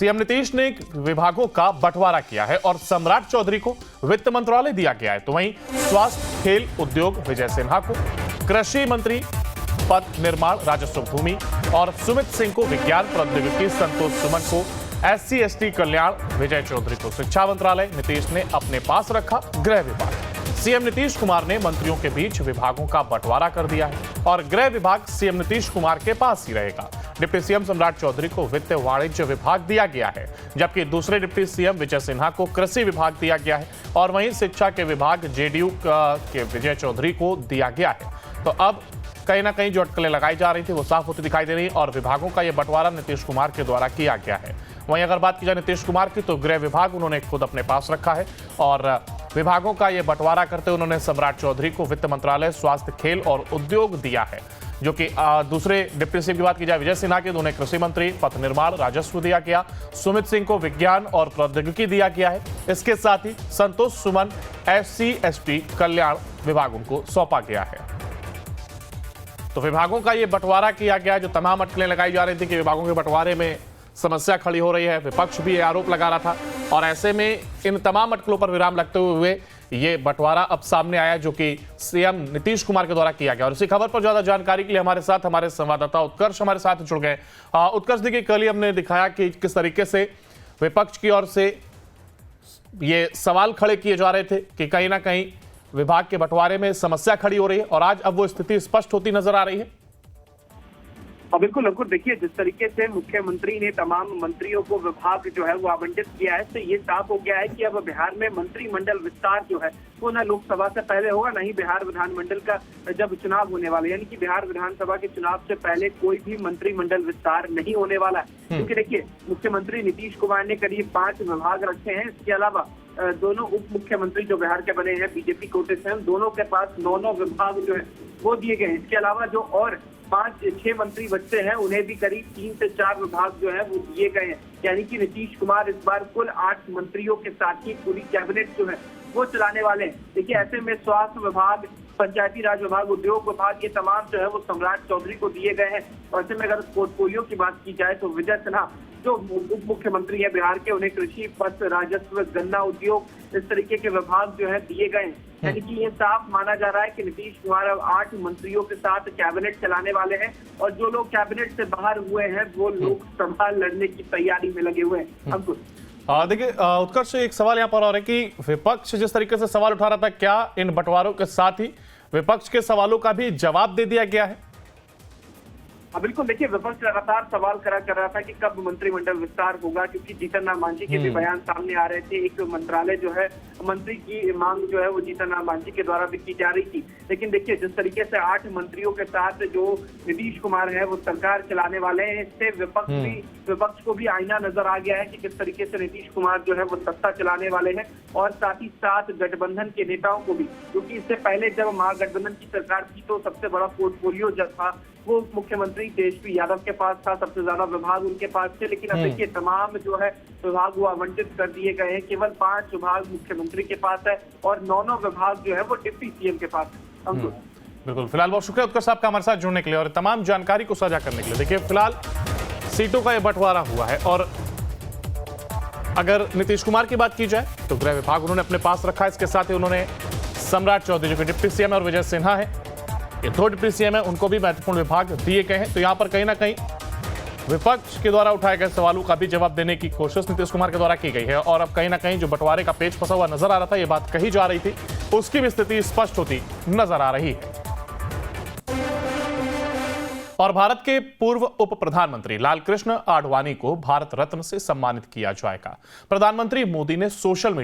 CM Nitish ने विभागों का बंटवारा किया है और सम्राट चौधरी को वित्त मंत्रालय दिया गया है, तो वहीं स्वास्थ्य, खेल, उद्योग विजय सिन्हा को, कृषि मंत्री पथ निर्माण, राजस्व, भूमि और सुमित सिंह को विज्ञान प्रौद्योगिकी, संतोष सुमन को SC/ST कल्याण, विजय चौधरी को शिक्षा मंत्रालय नीतीश ने अपने पास रखा। गृह विभाग सीएम नीतीश कुमार ने मंत्रियों के बीच विभागों का बंटवारा कर दिया है और गृह विभाग सीएम नीतीश कुमार के पास ही रहेगा। डिप्टी सीएम सम्राट चौधरी को वित्त वाणिज्य विभाग दिया गया है, जबकि दूसरे डिप्टी सीएम विजय सिन्हा को कृषि विभाग दिया गया है और वहीं शिक्षा के विभाग JDU के विजय चौधरी को दिया गया है। तो अब कहीं ना कहीं जो अटकलें लगाई जा रही थी वो साफ होती दिखाई दे रही है और विभागों का यह बंटवारा नीतीश कुमार के द्वारा किया गया है। वहीं अगर बात की जाए नीतीश कुमार की, तो गृह विभाग उन्होंने खुद अपने पास रखा है और विभागों का यह बंटवारा करते हुए उन्होंने सम्राट चौधरी को वित्त मंत्रालय, स्वास्थ्य, खेल और उद्योग दिया है, जो कि दूसरे डिप्टी सीएम की बात की जाए विजय सिन्हा की, तो उन्हें कृषि मंत्री, पथ निर्माण, राजस्व दिया गया। सुमित सिंह को विज्ञान और प्रौद्योगिकी दिया गया है। इसके साथ ही संतोष सुमन SC/ST कल्याण विभाग उनको सौंपा गया है। तो विभागों का ये बंटवारा किया गया, जो तमाम अटकलें लगाई जा रही थी कि विभागों के बंटवारे में समस्या खड़ी हो रही है, विपक्ष भी ये आरोप लगा रहा था और ऐसे में इन तमाम अटकलों पर विराम लगते हुए ये बंटवारा अब सामने आया, जो कि सीएम नीतीश कुमार के द्वारा किया गया। और इसी खबर पर ज्यादा जानकारी के लिए हमारे साथ हमारे संवाददाता उत्कर्ष हमारे साथ जुड़ गए। उत्कर्ष, देखिए कल ही हमने दिखाया कि किस तरीके से विपक्ष की ओर से ये सवाल खड़े किए जा रहे थे कि कहीं ना कहीं विभाग के बंटवारे में समस्या खड़ी हो रही है और आज अब वो स्थिति स्पष्ट होती नजर आ रही है। बिल्कुल अंकुर, देखिए जिस तरीके से मुख्यमंत्री ने तमाम मंत्रियों को विभाग जो है वो आवंटित किया है, तो ये साफ हो गया है कि अब बिहार में मंत्रिमंडल विस्तार जो है वो न लोकसभा से पहले होगा, न ही बिहार विधानमंडल का जब चुनाव होने वाला है, यानी कि बिहार विधानसभा के चुनाव से पहले कोई भी मंत्रिमंडल विस्तार नहीं होने वाला है। क्योंकि देखिए मुख्यमंत्री नीतीश कुमार ने करीब 5 विभाग रखे हैं। इसके अलावा दोनों उप मुख्यमंत्री जो बिहार के बने हैं बीजेपी कोटे से, दोनों के पास 9 विभाग जो है वो दिए गए हैं। इसके अलावा जो और 5-6 मंत्री बचते हैं उन्हें भी करीब 3 से 4 विभाग जो है वो दिए गए हैं। यानी कि नीतीश कुमार इस बार कुल 8 मंत्रियों के साथ ही पूरी कैबिनेट जो है वो चलाने वाले हैं। देखिए ऐसे में स्वास्थ्य विभाग, पंचायती राज विभाग, उद्योग विभाग, ये तमाम जो है वो सम्राट चौधरी को दिए गए हैं। और ऐसे में अगर पोर्टफोलियो की बात की जाए तो विजय सिन्हा जो उप मुख्यमंत्री है बिहार के, उन्हें कृषि, पथ, राजस्व, गन्ना उद्योग, इस तरीके के विभाग जो है दिए गए हैं। यानी कि ये साफ माना जा रहा है कि नीतीश कुमार अब 8 मंत्रियों के साथ कैबिनेट चलाने वाले हैं और जो लोग कैबिनेट से बाहर हुए हैं वो लोकसभा लड़ने की तैयारी में लगे हुए हैं। अंकुर, देखिए उत्कर्ष, एक सवाल यहाँ पर और है कि विपक्ष जिस तरीके से सवाल उठा रहा था, क्या इन बंटवारों के साथ ही विपक्ष के सवालों का भी जवाब दे दिया गया है? बिल्कुल, देखिए विपक्ष लगातार सवाल कर रहा था कि कब मंत्रिमंडल विस्तार होगा, क्योंकि जीतन राम मांझी के भी बयान सामने आ रहे थे। एक मंत्रालय जो है, मंत्री की मांग जो है वो जीतन राम मांझी के द्वारा भी की जा रही थी। लेकिन देखिए जिस तरीके से 8 मंत्रियों के साथ जो नीतीश कुमार है वो सरकार चलाने वाले हैं, इससे विपक्ष को भी आईना नजर आ गया है कि किस तरीके से नीतीश कुमार जो है वो सत्ता चलाने वाले हैं। और साथ ही साथ गठबंधन के नेताओं को भी, क्योंकि इससे पहले जब महागठबंधन की सरकार थी तो सबसे बड़ा पोर्टफोलियो जो था वो मुख्यमंत्री तेजस्वी यादव के पास था, सबसे ज्यादा विभाग उनके पास थे। लेकिन अब देखिए तमाम जो है विभाग वो आवंटित कर दिए गए हैं। केवल 5 विभाग मुख्यमंत्री के पास है और 9 विभाग जो है वो डिप्टी सीएम के पास है। बिल्कुल, फिलहाल बहुत शुक्रिया उत्कर्ष साहब का हमारे साथ जुड़ने के लिए और तमाम जानकारी को साझा करने के लिए। देखिए फिलहाल सीटों का यह बंटवारा हुआ है और अगर नीतीश कुमार की बात की जाए तो गृह विभाग उन्होंने अपने पास रखा है। इसके साथ ही उन्होंने सम्राट चौधरी जो कि डिप्टी सीएम और विजय सिन्हा है, ये 2 डिप्टी सीएम है, उनको भी महत्वपूर्ण विभाग दिए गए हैं। तो यहाँ पर कहीं ना कहीं विपक्ष के द्वारा उठाए गए सवालों का भी जवाब देने की कोशिश नीतीश कुमार के द्वारा की गई है और अब कहीं ना कहीं जो बंटवारे का पेच फंसा हुआ नजर आ रहा था, ये बात कही जा रही थी, उसकी भी स्थिति स्पष्ट होती नजर आ रही है। और भारत के पूर्व उप प्रधानमंत्री लालकृष्ण आडवाणी को भारत रत्न से सम्मानित किया जाएगा। प्रधानमंत्री मोदी ने सोशल मीडिया